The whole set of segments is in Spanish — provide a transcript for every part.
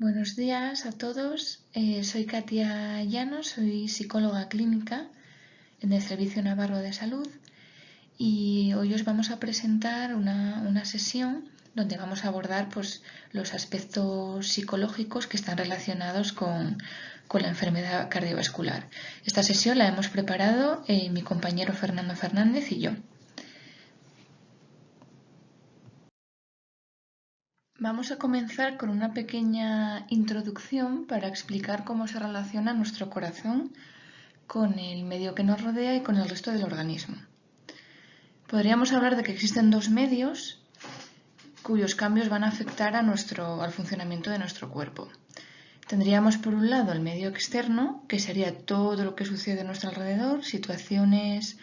Buenos días a todos. Soy Katia Llanos, soy psicóloga clínica en el Servicio Navarro de Salud y hoy os vamos a presentar una sesión donde vamos a abordar los aspectos psicológicos que están relacionados con la enfermedad cardiovascular. Esta sesión la hemos preparado mi compañero Fernando Fernández y yo. Vamos a comenzar con una pequeña introducción para explicar cómo se relaciona nuestro corazón con el medio que nos rodea y con el resto del organismo. Podríamos hablar de que existen dos medios cuyos cambios van a afectar al funcionamiento de nuestro cuerpo. Tendríamos por un lado el medio externo, que sería todo lo que sucede a nuestro alrededor, situaciones,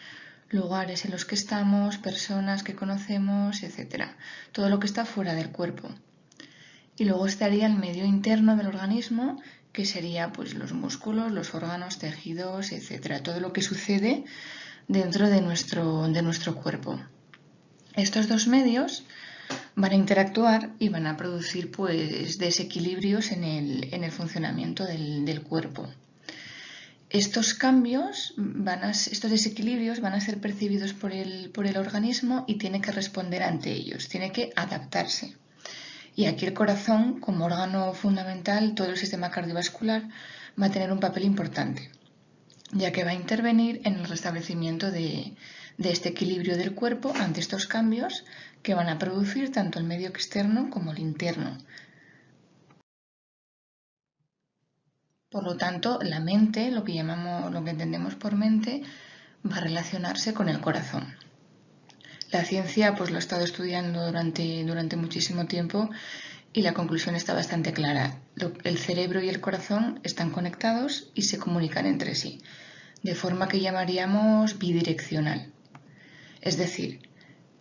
lugares en los que estamos, personas que conocemos, etc. Todo lo que está fuera del cuerpo. Y luego estaría el medio interno del organismo, que sería los músculos, los órganos, tejidos, etc. Todo lo que sucede dentro de nuestro cuerpo. Estos dos medios van a interactuar y van a producir desequilibrios en el funcionamiento del cuerpo. Estos cambios, estos desequilibrios van a ser percibidos por el organismo y tiene que responder ante ellos, tiene que adaptarse. Y aquí el corazón, como órgano fundamental, todo el sistema cardiovascular va a tener un papel importante, ya que va a intervenir en el restablecimiento de este equilibrio del cuerpo ante estos cambios que van a producir tanto el medio externo como el interno. Por lo tanto, la mente, lo que entendemos por mente, va a relacionarse con el corazón. La ciencia lo ha estado estudiando durante muchísimo tiempo y la conclusión está bastante clara. El cerebro y el corazón están conectados y se comunican entre sí, de forma que llamaríamos bidireccional. Es decir,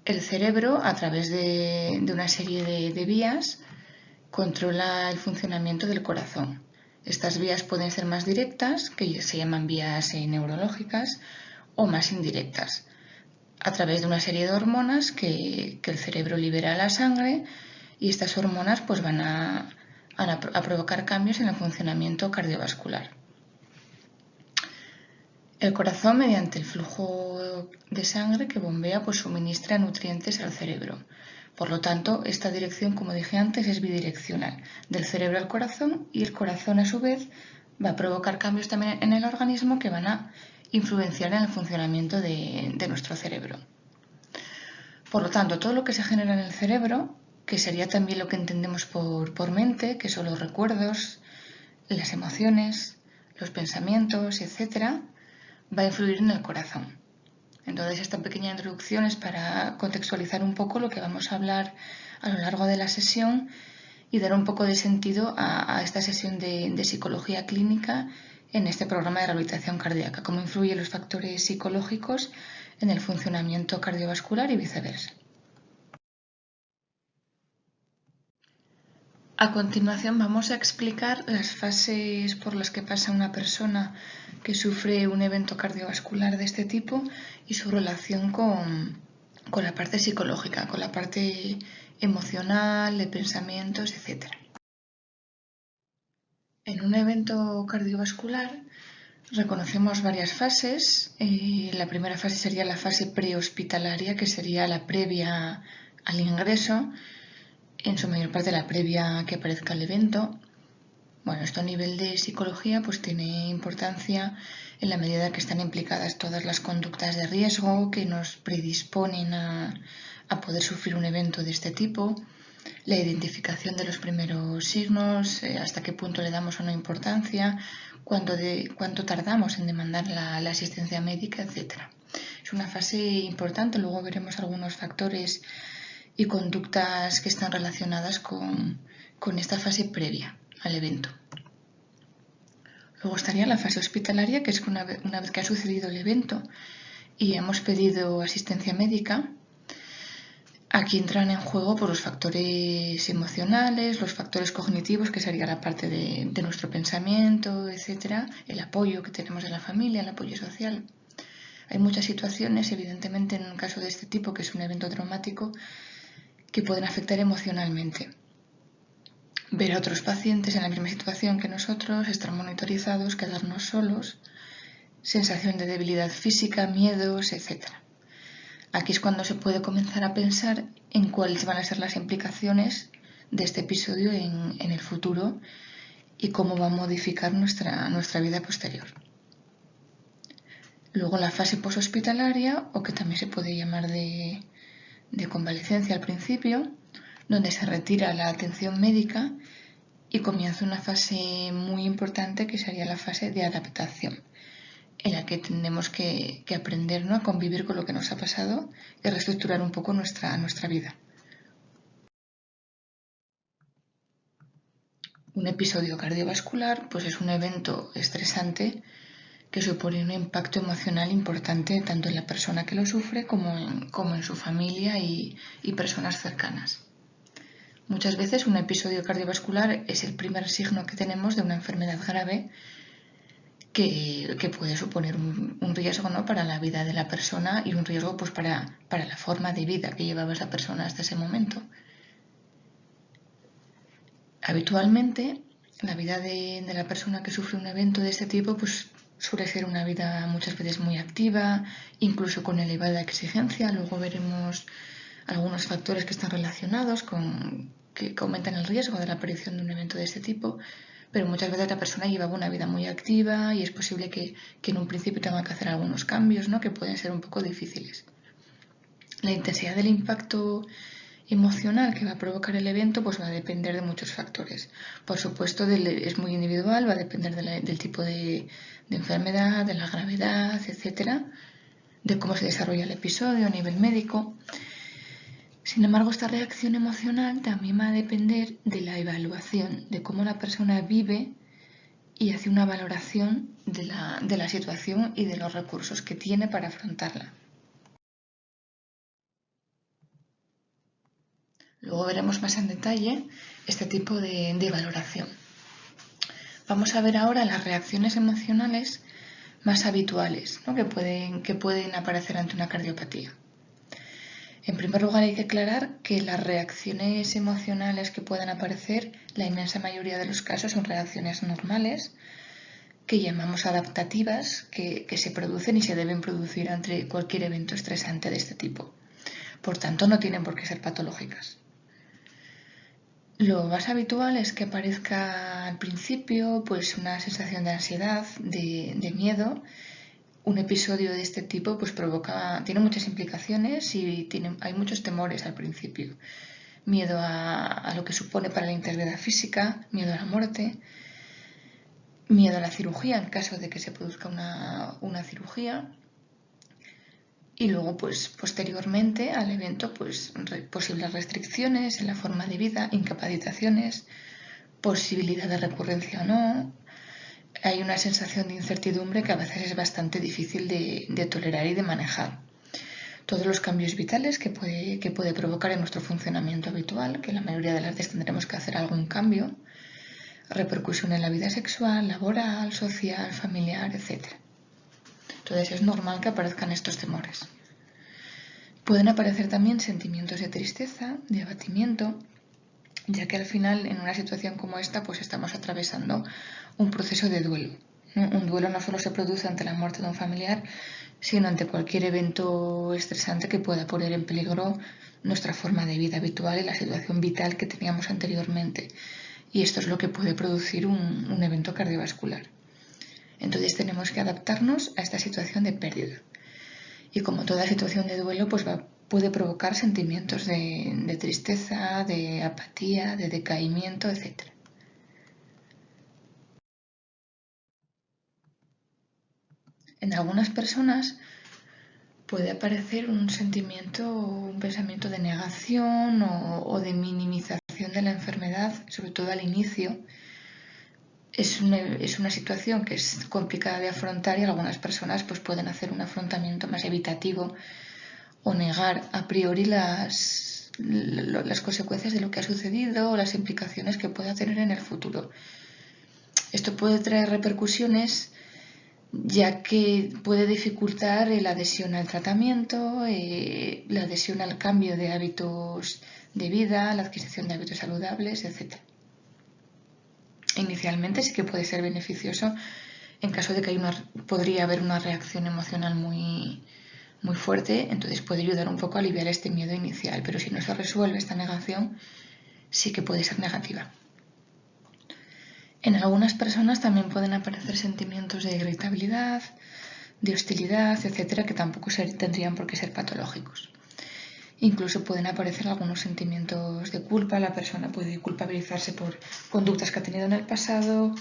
el cerebro, a través de una serie de vías, controla el funcionamiento del corazón. Estas vías pueden ser más directas, que se llaman vías neurológicas, o más indirectas, a través de una serie de hormonas que el cerebro libera a la sangre, y estas hormonas van a provocar cambios en el funcionamiento cardiovascular. El corazón, mediante el flujo de sangre que bombea, suministra nutrientes al cerebro. Por lo tanto, esta dirección, como dije antes, es bidireccional, del cerebro al corazón, y el corazón a su vez va a provocar cambios también en el organismo que van a influenciar en el funcionamiento de nuestro cerebro. Por lo tanto, todo lo que se genera en el cerebro, que sería también lo que entendemos por mente, que son los recuerdos, las emociones, los pensamientos, etc., va a influir en el corazón. Entonces, esta pequeña introducción es para contextualizar un poco lo que vamos a hablar a lo largo de la sesión y dar un poco de sentido a esta sesión de psicología clínica en este programa de rehabilitación cardíaca, cómo influyen los factores psicológicos en el funcionamiento cardiovascular y viceversa. A continuación vamos a explicar las fases por las que pasa una persona que sufre un evento cardiovascular de este tipo y su relación con la parte psicológica, con la parte emocional, de pensamientos, etc. En un evento cardiovascular reconocemos varias fases. La primera fase sería la fase prehospitalaria, que sería la previa al ingreso, en su mayor parte la previa a que aparezca el evento. Bueno, esto a nivel de psicología tiene importancia en la medida que están implicadas todas las conductas de riesgo que nos predisponen a poder sufrir un evento de este tipo, la identificación de los primeros signos, hasta qué punto le damos una importancia, cuánto tardamos en demandar la asistencia médica, etc. Es una fase importante, luego veremos algunos factores y conductas que están relacionadas con esta fase previa al evento. Luego estaría la fase hospitalaria, que es una vez que ha sucedido el evento y hemos pedido asistencia médica. Aquí entran en juego los factores emocionales, los factores cognitivos, que sería la parte de nuestro pensamiento, etc., el apoyo que tenemos de la familia, el apoyo social. Hay muchas situaciones, evidentemente, en un caso de este tipo, que es un evento traumático, que pueden afectar emocionalmente. ver a otros pacientes en la misma situación que nosotros, estar monitorizados, quedarnos solos, sensación de debilidad física, miedos, etc. Aquí es cuando se puede comenzar a pensar en cuáles van a ser las implicaciones de este episodio en el futuro y cómo va a modificar nuestra vida posterior. Luego la fase poshospitalaria, o que también se puede llamar de convalecencia al principio, donde se retira la atención médica y comienza una fase muy importante que sería la fase de adaptación, en la que tenemos que aprender, ¿no?, a convivir con lo que nos ha pasado y reestructurar un poco nuestra vida. Un episodio cardiovascular pues es un evento estresante que supone un impacto emocional importante tanto en la persona que lo sufre como en su familia y personas cercanas. Muchas veces un episodio cardiovascular es el primer signo que tenemos de una enfermedad grave que puede suponer un riesgo, ¿no?, para la vida de la persona y un riesgo pues, para la forma de vida que llevaba esa persona hasta ese momento. Habitualmente, la vida de la persona que sufre un evento de este tipo pues, suele ser una vida muchas veces muy activa, incluso con elevada exigencia. Luego veremos algunos factores que están relacionados que aumentan el riesgo de la aparición de un evento de este tipo, pero muchas veces la persona llevaba una vida muy activa y es posible que en un principio tenga que hacer algunos cambios, ¿no?, que pueden ser un poco difíciles. La intensidad del impacto emocional que va a provocar el evento pues va a depender de muchos factores. Por supuesto, es muy individual, va a depender del tipo de enfermedad, de la gravedad, etcétera, de cómo se desarrolla el episodio a nivel médico. Sin embargo, esta reacción emocional también va a depender de la evaluación, de cómo la persona vive y hace una valoración de la situación y de los recursos que tiene para afrontarla. Luego veremos más en detalle este tipo de valoración. Vamos a ver ahora las reacciones emocionales más habituales, ¿no?, que pueden aparecer ante una cardiopatía. En primer lugar, hay que aclarar que las reacciones emocionales que puedan aparecer, la inmensa mayoría de los casos son reacciones normales, que llamamos adaptativas, que se producen y se deben producir ante cualquier evento estresante de este tipo. Por tanto, no tienen por qué ser patológicas. Lo más habitual es que aparezca al principio pues, una sensación de ansiedad, de miedo. Un episodio de este tipo pues, tiene muchas implicaciones y hay muchos temores al principio. Miedo a lo que supone para la integridad física, miedo a la muerte, miedo a la cirugía en caso de que se produzca una cirugía. Y luego, pues, posteriormente al evento, pues, posibles restricciones en la forma de vida, incapacitaciones, posibilidad de recurrencia o no. Hay una sensación de incertidumbre que a veces es bastante difícil de tolerar y de manejar. Todos los cambios vitales que puede provocar en nuestro funcionamiento habitual, que la mayoría de las veces tendremos que hacer algún cambio, repercusión en la vida sexual, laboral, social, familiar, etc. Entonces es normal que aparezcan estos temores. Pueden aparecer también sentimientos de tristeza, de abatimiento, ya que al final en una situación como esta pues estamos atravesando un proceso de duelo. Un duelo no solo se produce ante la muerte de un familiar, sino ante cualquier evento estresante que pueda poner en peligro nuestra forma de vida habitual y la situación vital que teníamos anteriormente. Y esto es lo que puede producir un evento cardiovascular. Entonces tenemos que adaptarnos a esta situación de pérdida. Y como toda situación de duelo, pues puede provocar sentimientos de tristeza, de apatía, de decaimiento, etc. En algunas personas puede aparecer un sentimiento o un pensamiento de negación o de minimización de la enfermedad, sobre todo al inicio. Es una situación que es complicada de afrontar y algunas personas pues, pueden hacer un afrontamiento más evitativo o negar a priori las consecuencias de lo que ha sucedido o las implicaciones que pueda tener en el futuro. Esto puede traer repercusiones ya que puede dificultar la adhesión al tratamiento, la adhesión al cambio de hábitos de vida, la adquisición de hábitos saludables, etc. inicialmente sí que puede ser beneficioso en caso de que podría haber una reacción emocional muy fuerte, entonces puede ayudar un poco a aliviar este miedo inicial, pero si no se resuelve esta negación, sí que puede ser negativa. En algunas personas también pueden aparecer sentimientos de irritabilidad, de hostilidad, etcétera, que tampoco tendrían por qué ser patológicos. Incluso pueden aparecer algunos sentimientos de culpa, la persona puede culpabilizarse por conductas que ha tenido en el pasado,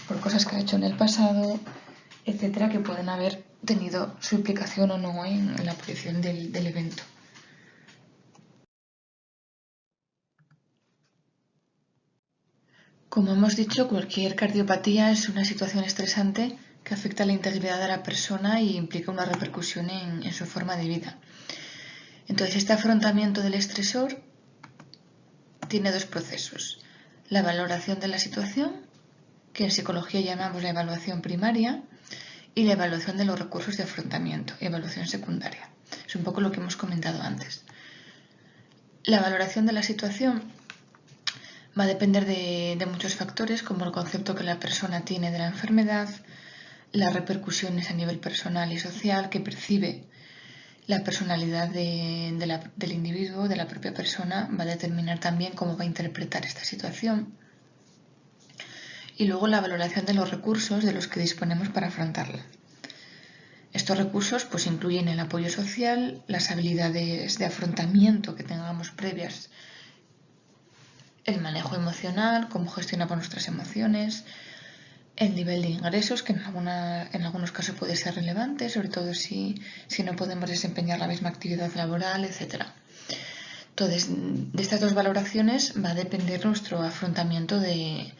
por cosas que ha hecho en el pasado, etcétera, que pueden haber tenido su implicación o no en la aparición del evento. Como hemos dicho, cualquier cardiopatía es una situación estresante que afecta a la integridad de la persona y implica una repercusión en su forma de vida. Entonces, este afrontamiento del estresor tiene dos procesos. La valoración de la situación, que en psicología llamamos la evaluación primaria, y la evaluación de los recursos de afrontamiento, evaluación secundaria. Es un poco lo que hemos comentado antes. La valoración de la situación va a depender de muchos factores, como el concepto que la persona tiene de la enfermedad, las repercusiones a nivel personal y social que percibe. La personalidad del individuo, de la propia persona, va a determinar también cómo va a interpretar esta situación. Y luego la valoración de los recursos de los que disponemos para afrontarla. Estos recursos pues incluyen el apoyo social, las habilidades de afrontamiento que tengamos previas, el manejo emocional, cómo gestionamos nuestras emociones, el nivel de ingresos, que en algunos casos puede ser relevante, sobre todo si no podemos desempeñar la misma actividad laboral, etc. Entonces, de estas dos valoraciones va a depender nuestro afrontamiento de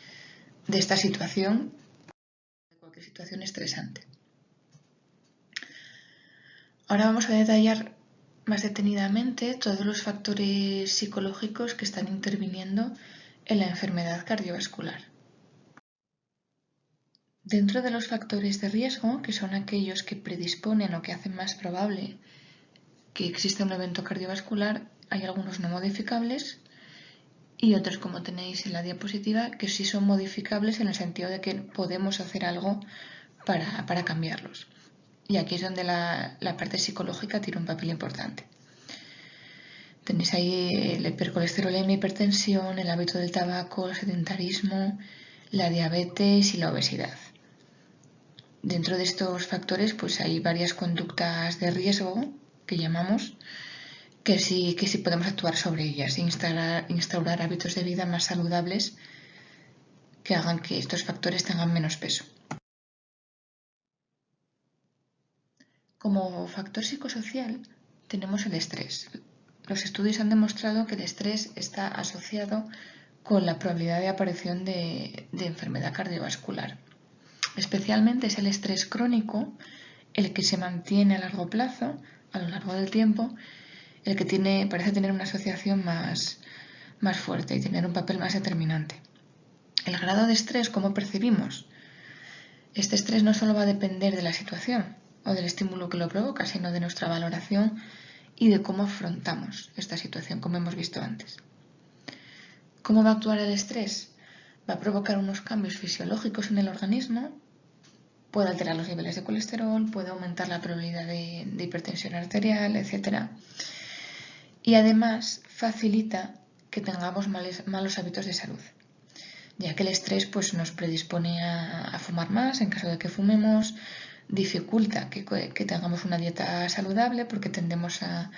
esta situación, de cualquier situación estresante. Ahora vamos a detallar más detenidamente todos los factores psicológicos que están interviniendo en la enfermedad cardiovascular. Dentro de los factores de riesgo, que son aquellos que predisponen o que hacen más probable que exista un evento cardiovascular, hay algunos no modificables y otros, como tenéis en la diapositiva, que sí son modificables en el sentido de que podemos hacer algo para cambiarlos. Y aquí es donde la parte psicológica tiene un papel importante. Tenéis ahí la hipercolesterolemia, hipertensión, el hábito del tabaco, el sedentarismo, la diabetes y la obesidad. Dentro de estos factores pues hay varias conductas de riesgo que llamamos que sí podemos actuar sobre ellas e instaurar hábitos de vida más saludables que hagan que estos factores tengan menos peso. Como factor psicosocial tenemos el estrés. Los estudios han demostrado que el estrés está asociado con la probabilidad de aparición de enfermedad cardiovascular. Especialmente es el estrés crónico el que se mantiene a largo plazo, a lo largo del tiempo, el que parece tener una asociación más fuerte y tener un papel más determinante. El grado de estrés, ¿cómo percibimos? Este estrés no solo va a depender de la situación o del estímulo que lo provoca, sino de nuestra valoración y de cómo afrontamos esta situación, como hemos visto antes. ¿Cómo va a actuar el estrés? Va a provocar unos cambios fisiológicos en el organismo, puede alterar los niveles de colesterol, puede aumentar la probabilidad de hipertensión arterial, etc. Y además facilita que tengamos malos hábitos de salud, ya que el estrés pues, nos predispone a fumar más en caso de que fumemos, dificulta que tengamos una dieta saludable porque tendemos a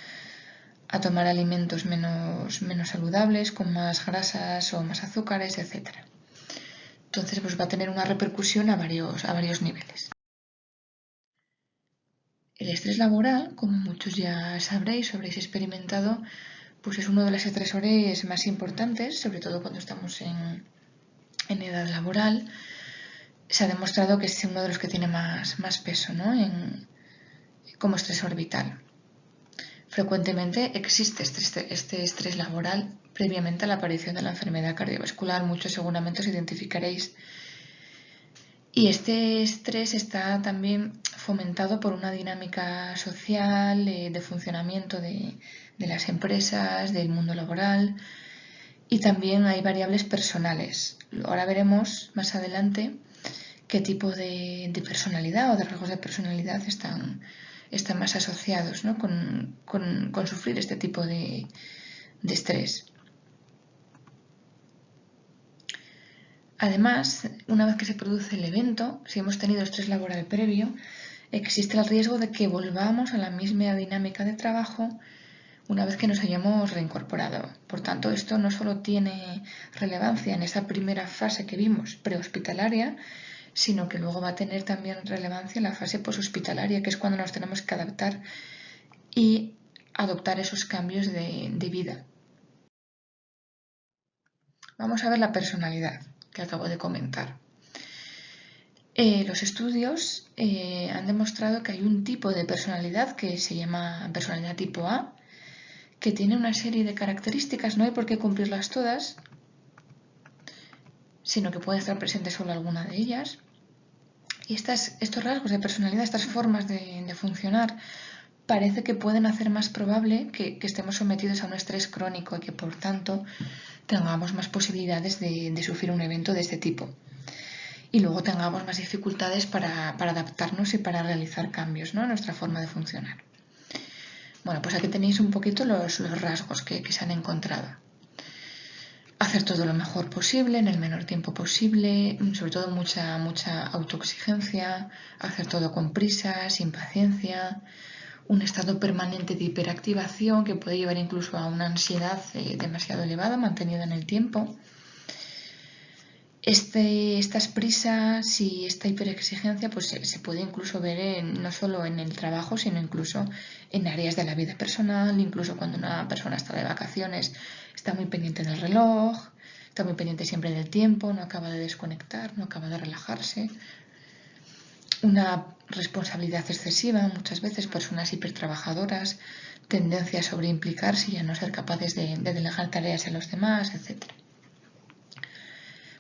tomar alimentos menos saludables, con más grasas o más azúcares, etc. Entonces pues, va a tener una repercusión a varios niveles. El estrés laboral, como muchos ya sabréis o habréis experimentado, pues es uno de los estresores más importantes, sobre todo cuando estamos en edad laboral. Se ha demostrado que es uno de los que tiene más peso, ¿no? Como estresor vital. Frecuentemente existe este estrés laboral previamente a la aparición de la enfermedad cardiovascular. Muchos seguramente os identificaréis. Y este estrés está también fomentado por una dinámica social, de funcionamiento de las empresas, del mundo laboral, Y también hay variables personales. Ahora veremos más adelante qué tipo de personalidad o de rasgos de personalidad están más asociados, ¿no? con sufrir este tipo de estrés. Además, una vez que se produce el evento, si hemos tenido estrés laboral previo, existe el riesgo de que volvamos a la misma dinámica de trabajo una vez que nos hayamos reincorporado. Por tanto, esto no solo tiene relevancia en esa primera fase que vimos, prehospitalaria, sino que luego va a tener también relevancia en la fase poshospitalaria, que es cuando nos tenemos que adaptar y adoptar esos cambios de vida. Vamos a ver la personalidad que acabo de comentar. Los estudios han demostrado que hay un tipo de personalidad que se llama personalidad tipo A, que tiene una serie de características, no hay por qué cumplirlas todas, sino que puede estar presente solo alguna de ellas. Y estos rasgos de personalidad, estas formas de funcionar, parece que pueden hacer más probable que estemos sometidos a un estrés crónico y que por tanto tengamos más posibilidades de sufrir un evento de este tipo. Y luego tengamos más dificultades para adaptarnos y para realizar cambios, ¿no?, en nuestra forma de funcionar. Bueno, pues aquí tenéis un poquito los rasgos que se han encontrado. Hacer todo lo mejor posible, en el menor tiempo posible, sobre todo mucha autoexigencia, hacer todo con prisa, sin paciencia, un estado permanente de hiperactivación que puede llevar incluso a una ansiedad demasiado elevada, mantenida en el tiempo. Estas prisas y esta hiperexigencia pues se puede incluso ver no solo en el trabajo, sino incluso en áreas de la vida personal, incluso cuando una persona está de vacaciones, está muy pendiente del reloj, está muy pendiente siempre del tiempo, no acaba de desconectar, no acaba de relajarse. Una responsabilidad excesiva, muchas veces personas hipertrabajadoras, tendencia a sobreimplicarse y a no ser capaces de delegar tareas a los demás, etc.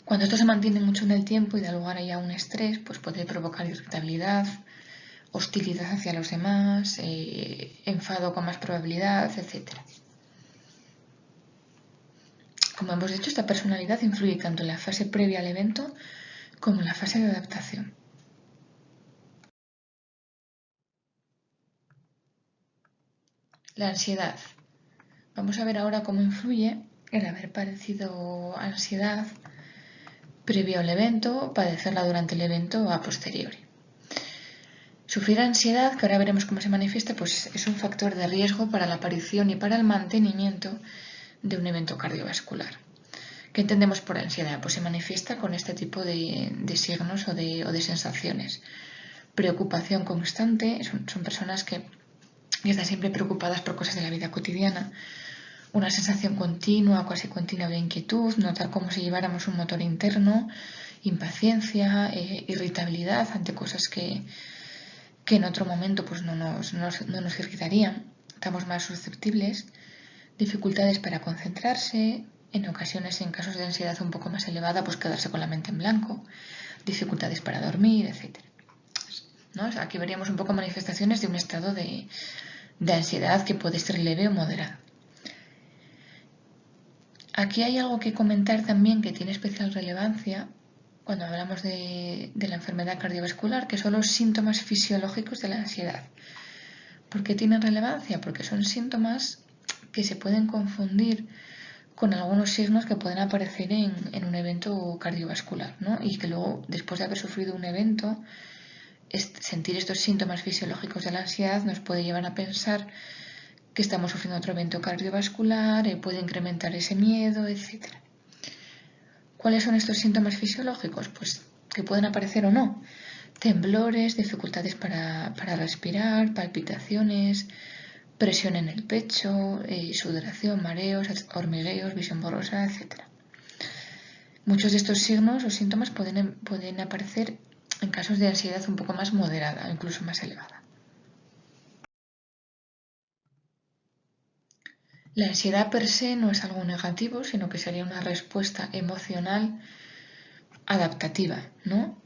Cuando esto se mantiene mucho en el tiempo y da lugar a un estrés, pues puede provocar irritabilidad, hostilidad hacia los demás, enfado con más probabilidad, etc. Como hemos dicho, esta personalidad influye tanto en la fase previa al evento como en la fase de adaptación. La ansiedad. Vamos a ver ahora cómo influye el haber padecido ansiedad previo al evento, padecerla durante el evento o a posteriori. Sufrir ansiedad, que ahora veremos cómo se manifiesta, pues es un factor de riesgo para la aparición y para el mantenimiento de un evento cardiovascular. ¿Qué entendemos por ansiedad? Pues se manifiesta con este tipo de signos o de sensaciones. Preocupación constante, son personas que están siempre preocupadas por cosas de la vida cotidiana. Una sensación continua, casi continua de inquietud, notar como si lleváramos un motor interno, impaciencia, irritabilidad ante cosas que en otro momento pues no nos irritarían, estamos más susceptibles, dificultades para concentrarse, en ocasiones en casos de ansiedad un poco más elevada pues quedarse con la mente en blanco, dificultades para dormir, etc. ¿No? O sea, aquí veríamos un poco manifestaciones de un estado de ansiedad que puede ser leve o moderada. Aquí hay algo que comentar también que tiene especial relevancia cuando hablamos de la enfermedad cardiovascular, que son los síntomas fisiológicos de la ansiedad. ¿Por qué tienen relevancia? Porque son síntomas que se pueden confundir con algunos signos que pueden aparecer en un evento cardiovascular, ¿no? Y que luego, después de haber sufrido un evento, sentir estos síntomas fisiológicos de la ansiedad nos puede llevar a pensar que estamos sufriendo otro evento cardiovascular, puede incrementar ese miedo, etc. ¿Cuáles son estos síntomas fisiológicos? Pues que pueden aparecer o no. Temblores, dificultades para respirar, palpitaciones, presión en el pecho, sudoración, mareos, hormigueos, visión borrosa, etc. Muchos de estos signos o síntomas pueden aparecer en casos de ansiedad un poco más moderada, incluso más elevada. La ansiedad per se no es algo negativo, sino que sería una respuesta emocional adaptativa, ¿no?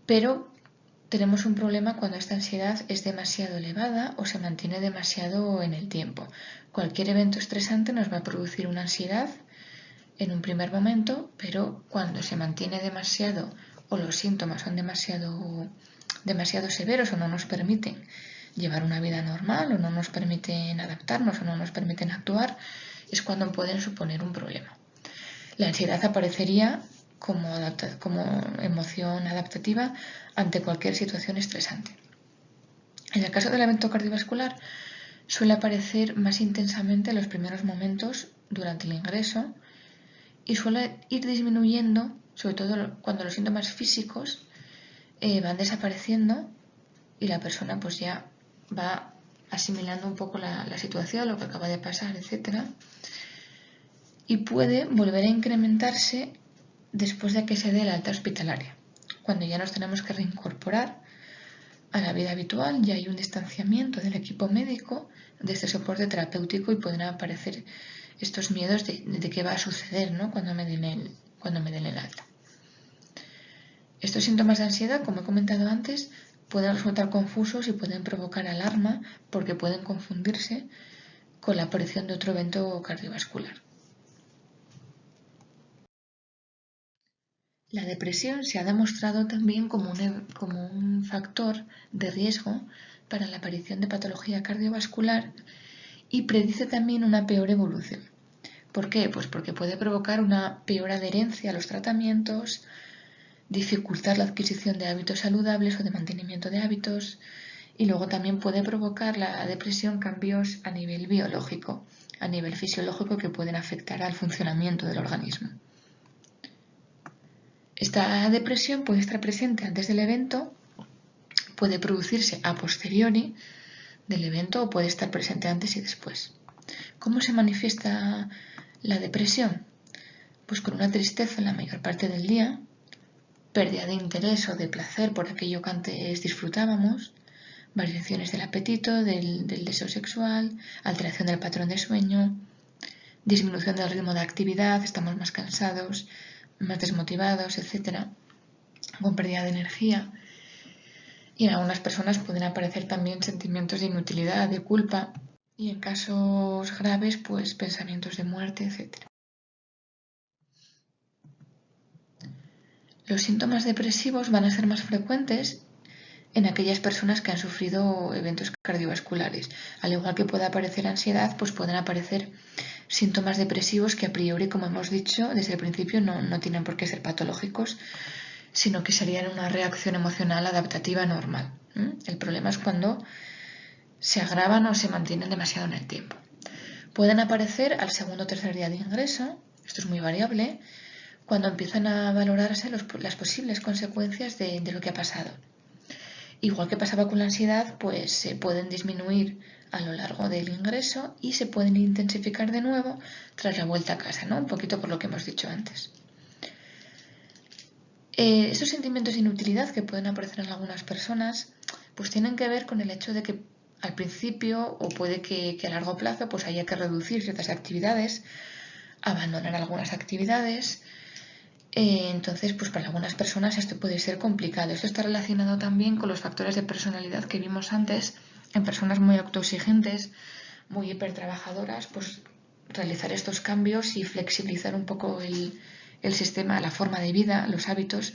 Pero tenemos un problema cuando esta ansiedad es demasiado elevada o se mantiene demasiado en el tiempo. Cualquier evento estresante nos va a producir una ansiedad en un primer momento, pero cuando se mantiene demasiado o los síntomas son demasiado severos o no nos permiten llevar una vida normal o no nos permiten adaptarnos o no nos permiten actuar, es cuando pueden suponer un problema. La ansiedad aparecería como emoción adaptativa ante cualquier situación estresante. En el caso del evento cardiovascular, suele aparecer más intensamente en los primeros momentos durante el ingreso y suele ir disminuyendo, sobre todo cuando los síntomas físicos van desapareciendo y la persona pues ya va asimilando un poco la situación, lo que acaba de pasar, etc. Y puede volver a incrementarse después de que se dé la alta hospitalaria, cuando ya nos tenemos que reincorporar a la vida habitual, ya hay un distanciamiento del equipo médico de este soporte terapéutico y pueden aparecer estos miedos de qué va a suceder, ¿no? cuando me den el alta. Estos síntomas de ansiedad, como he comentado antes, pueden resultar confusos y pueden provocar alarma porque pueden confundirse con la aparición de otro evento cardiovascular. La depresión se ha demostrado también como un factor de riesgo para la aparición de patología cardiovascular y predice también una peor evolución. ¿Por qué? Pues porque puede provocar una peor adherencia a los tratamientos, dificultar la adquisición de hábitos saludables o de mantenimiento de hábitos, y luego también puede provocar la depresión cambios a nivel biológico, a nivel fisiológico que pueden afectar al funcionamiento del organismo. Esta depresión puede estar presente antes del evento, puede producirse a posteriori del evento o puede estar presente antes y después. ¿Cómo se manifiesta la depresión? Pues con una tristeza en la mayor parte del día, pérdida de interés o de placer por aquello que antes disfrutábamos, variaciones del apetito, del deseo sexual, alteración del patrón de sueño, disminución del ritmo de actividad, estamos más cansados, más desmotivados, etc., con pérdida de energía. Y en algunas personas pueden aparecer también sentimientos de inutilidad, de culpa, y en casos graves, pues pensamientos de muerte, etc. Los síntomas depresivos van a ser más frecuentes en aquellas personas que han sufrido eventos cardiovasculares. Al igual que puede aparecer ansiedad, pues pueden aparecer síntomas depresivos que a priori, como hemos dicho desde el principio, no tienen por qué ser patológicos, sino que serían una reacción emocional adaptativa normal. El problema es cuando se agravan o se mantienen demasiado en el tiempo. Pueden aparecer al segundo o tercer día de ingreso, esto es muy variable, cuando empiezan a valorarse las posibles consecuencias de lo que ha pasado. Igual que pasaba con la ansiedad, pues se pueden disminuir a lo largo del ingreso y se pueden intensificar de nuevo tras la vuelta a casa, ¿no? Un poquito por lo que hemos dicho antes. Estos sentimientos de inutilidad que pueden aparecer en algunas personas, pues tienen que ver con el hecho de que al principio o puede que a largo plazo pues haya que reducir ciertas actividades, abandonar algunas actividades. Entonces, pues para algunas personas esto puede ser complicado. Esto está relacionado también con los factores de personalidad que vimos antes en personas muy autoexigentes, muy hipertrabajadoras, pues realizar estos cambios y flexibilizar un poco el sistema, la forma de vida, los hábitos,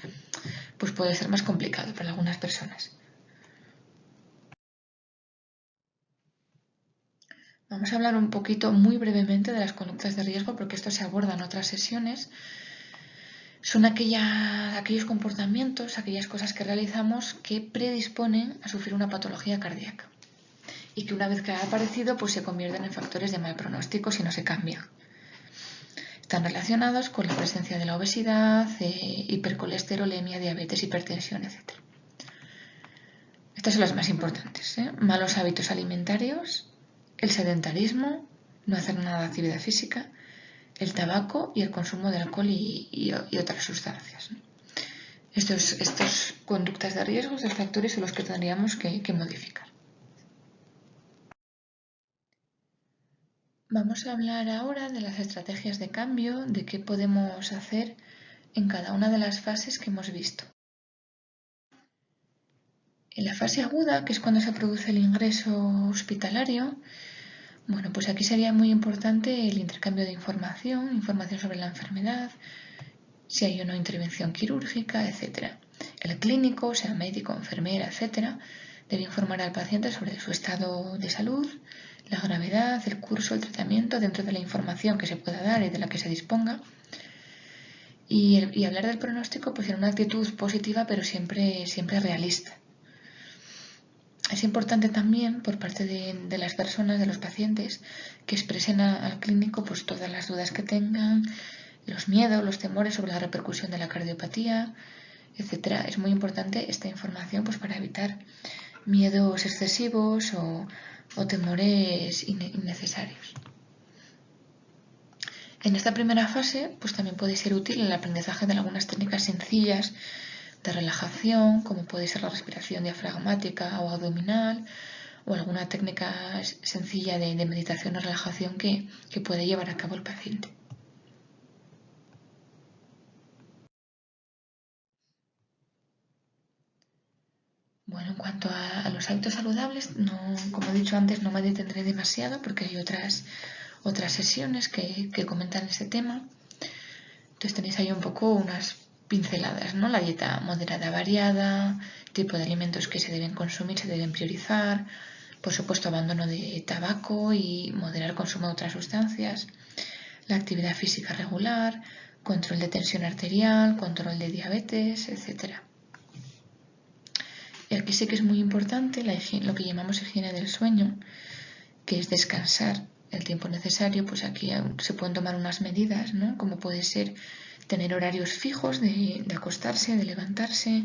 pues puede ser más complicado para algunas personas. Vamos a hablar un poquito muy brevemente de las conductas de riesgo porque esto se aborda en otras sesiones. Son aquellos comportamientos, aquellas cosas que realizamos que predisponen a sufrir una patología cardíaca y que una vez que ha aparecido pues se convierten en factores de mal pronóstico si no se cambian. Están relacionados con la presencia de la obesidad, hipercolesterolemia, diabetes, hipertensión, etc. Estas son las más importantes. Malos hábitos alimentarios, el sedentarismo, no hacer nada de actividad física, el tabaco y el consumo de alcohol y otras sustancias. Estas conductas de riesgo, estos factores son los que tendríamos que modificar. Vamos a hablar ahora de las estrategias de cambio, de qué podemos hacer en cada una de las fases que hemos visto. En la fase aguda, que es cuando se produce el ingreso hospitalario, bueno, pues aquí sería muy importante el intercambio de información sobre la enfermedad, si hay o no intervención quirúrgica, etc. El clínico, sea médico, enfermera, etc., debe informar al paciente sobre su estado de salud, la gravedad, el curso, el tratamiento, dentro de la información que se pueda dar y de la que se disponga. Y hablar del pronóstico pues en una actitud positiva, pero siempre realista. Es importante también por parte de las personas, de los pacientes, que expresen al clínico pues todas las dudas que tengan, los miedos, los temores sobre la repercusión de la cardiopatía, etcétera. Es muy importante esta información pues para evitar miedos excesivos o temores innecesarios. En esta primera fase pues también puede ser útil el aprendizaje de algunas técnicas sencillas de relajación, como puede ser la respiración diafragmática o abdominal, o alguna técnica sencilla de meditación o relajación que puede llevar a cabo el paciente. Bueno, en cuanto a los hábitos saludables, como he dicho antes, no me detendré demasiado porque hay otras sesiones que comentan este tema. Entonces tenéis ahí un poco unas pinceladas, ¿no? La dieta moderada variada, tipo de alimentos que se deben consumir, se deben priorizar, por supuesto abandono de tabaco y moderar consumo de otras sustancias, la actividad física regular, control de tensión arterial, control de diabetes, etc. Y aquí sí que es muy importante lo que llamamos higiene del sueño, que es descansar el tiempo necesario. Pues aquí se pueden tomar unas medidas, ¿no? Como puede ser tener horarios fijos de acostarse, de levantarse,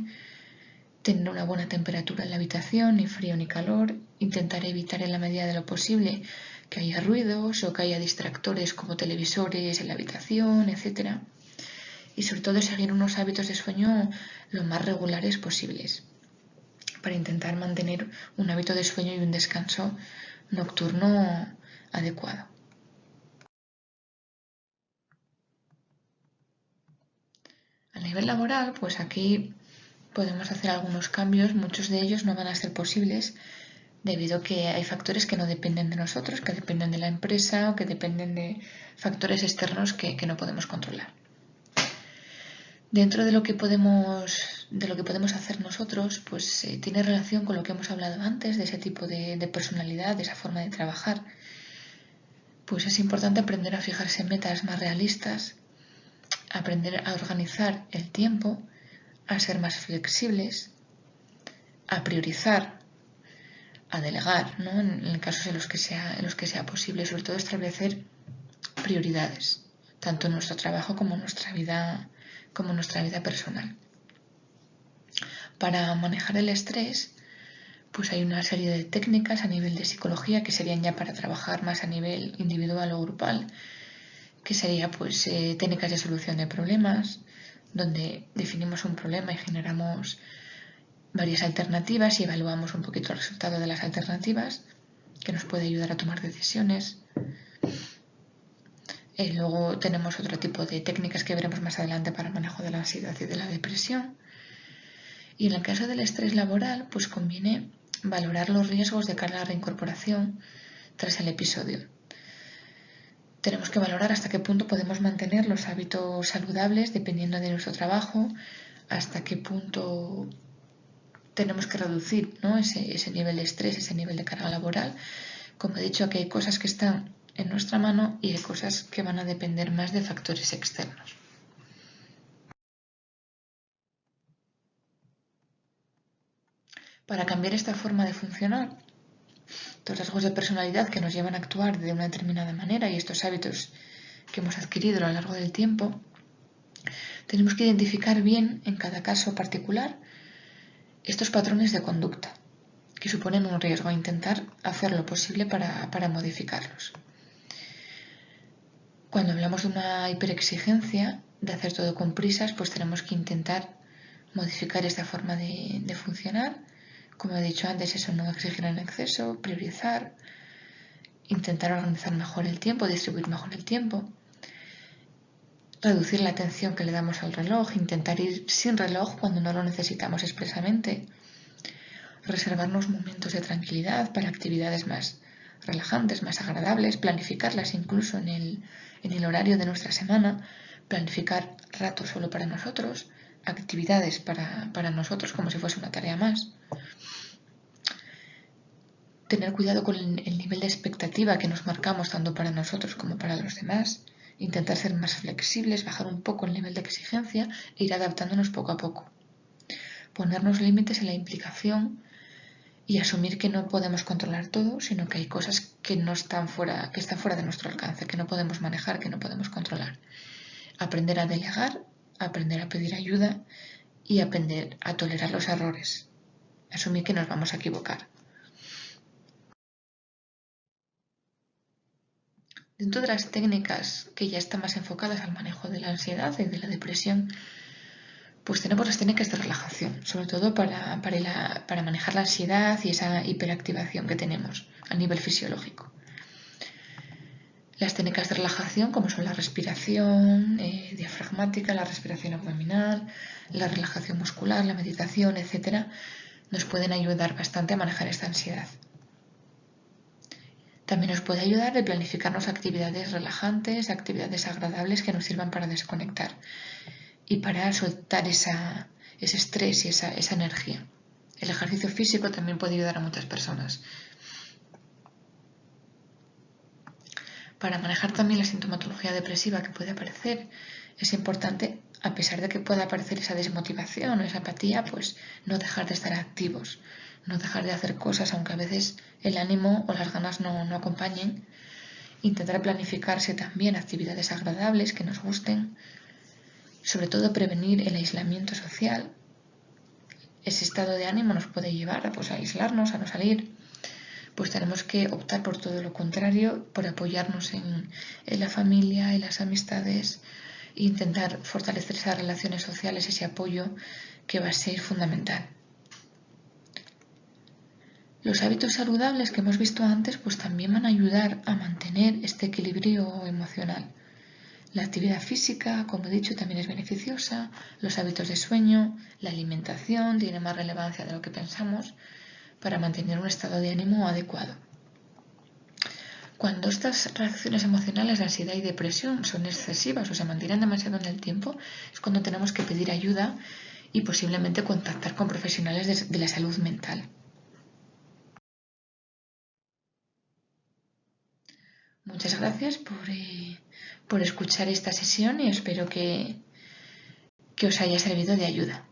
tener una buena temperatura en la habitación, ni frío ni calor, intentar evitar en la medida de lo posible que haya ruidos o que haya distractores como televisores en la habitación, etc. Y sobre todo seguir unos hábitos de sueño lo más regulares posibles para intentar mantener un hábito de sueño y un descanso nocturno adecuado. A nivel laboral, pues aquí podemos hacer algunos cambios, muchos de ellos no van a ser posibles debido a que hay factores que no dependen de nosotros, que dependen de la empresa o que dependen de factores externos que no podemos controlar. Dentro de lo que podemos hacer nosotros, pues tiene relación con lo que hemos hablado antes, de ese tipo de personalidad, de esa forma de trabajar. Pues es importante aprender a fijarse metas más realistas, aprender a organizar el tiempo, a ser más flexibles, a priorizar, a delegar, ¿no? En casos en los que sea posible, sobre todo establecer prioridades, tanto en nuestro trabajo como en nuestra vida personal. Para manejar el estrés, pues hay una serie de técnicas a nivel de psicología que serían ya para trabajar más a nivel individual o grupal, que sería pues técnicas de solución de problemas, donde definimos un problema y generamos varias alternativas y evaluamos un poquito el resultado de las alternativas, que nos puede ayudar a tomar decisiones. Luego tenemos otro tipo de técnicas que veremos más adelante para el manejo de la ansiedad y de la depresión. Y en el caso del estrés laboral, pues conviene valorar los riesgos de cara a la reincorporación tras el episodio. Tenemos que valorar hasta qué punto podemos mantener los hábitos saludables dependiendo de nuestro trabajo, hasta qué punto tenemos que reducir, ¿no? ese nivel de estrés, ese nivel de carga laboral. Como he dicho, aquí hay cosas que están en nuestra mano y hay cosas que van a depender más de factores externos. Para cambiar esta forma de funcionar, estos rasgos de personalidad que nos llevan a actuar de una determinada manera y estos hábitos que hemos adquirido a lo largo del tiempo, tenemos que identificar bien en cada caso particular estos patrones de conducta que suponen un riesgo e intentar hacer lo posible para modificarlos. Cuando hablamos de una hiperexigencia, de hacer todo con prisas, pues tenemos que intentar modificar esta forma de funcionar. Como he dicho antes, eso no exigir en exceso, priorizar, intentar organizar mejor el tiempo, distribuir mejor el tiempo, reducir la atención que le damos al reloj, intentar ir sin reloj cuando no lo necesitamos expresamente, reservarnos momentos de tranquilidad para actividades más relajantes, más agradables, planificarlas incluso en el horario de nuestra semana, planificar ratos solo para nosotros, actividades para nosotros como si fuese una tarea más. Tener cuidado con el nivel de expectativa que nos marcamos tanto para nosotros como para los demás. Intentar ser más flexibles, bajar un poco el nivel de exigencia e ir adaptándonos poco a poco. Ponernos límites en la implicación y asumir que no podemos controlar todo, sino que hay cosas que están fuera de nuestro alcance, que no podemos manejar, que no podemos controlar. Aprender a delegar, aprender a pedir ayuda y aprender a tolerar los errores. Asumir que nos vamos a equivocar. Dentro de las técnicas que ya están más enfocadas al manejo de la ansiedad y de la depresión, pues tenemos las técnicas de relajación, sobre todo para manejar la ansiedad y esa hiperactivación que tenemos a nivel fisiológico. Las técnicas de relajación, como son la respiración diafragmática, la respiración abdominal, la relajación muscular, la meditación, etc., nos pueden ayudar bastante a manejar esta ansiedad. También nos puede ayudar de planificarnos actividades relajantes, actividades agradables que nos sirvan para desconectar y para soltar ese estrés y esa energía. El ejercicio físico también puede ayudar a muchas personas. Para manejar también la sintomatología depresiva que puede aparecer, es importante, a pesar de que pueda aparecer esa desmotivación o esa apatía, pues no dejar de estar activos, no dejar de hacer cosas, aunque a veces el ánimo o las ganas no acompañen. Intentar planificarse también actividades agradables que nos gusten, sobre todo prevenir el aislamiento social. Ese estado de ánimo nos puede llevar a aislarnos, a no salir. Pues tenemos que optar por todo lo contrario, por apoyarnos en la familia, en las amistades e intentar fortalecer esas relaciones sociales, ese apoyo que va a ser fundamental. Los hábitos saludables que hemos visto antes pues también van a ayudar a mantener este equilibrio emocional. La actividad física, como he dicho, también es beneficiosa, los hábitos de sueño, la alimentación tiene más relevancia de lo que pensamos para mantener un estado de ánimo adecuado. Cuando estas reacciones emocionales de ansiedad y depresión son excesivas o se mantienen demasiado en el tiempo, es cuando tenemos que pedir ayuda y posiblemente contactar con profesionales de la salud mental. Muchas gracias por escuchar esta sesión y espero que os haya servido de ayuda.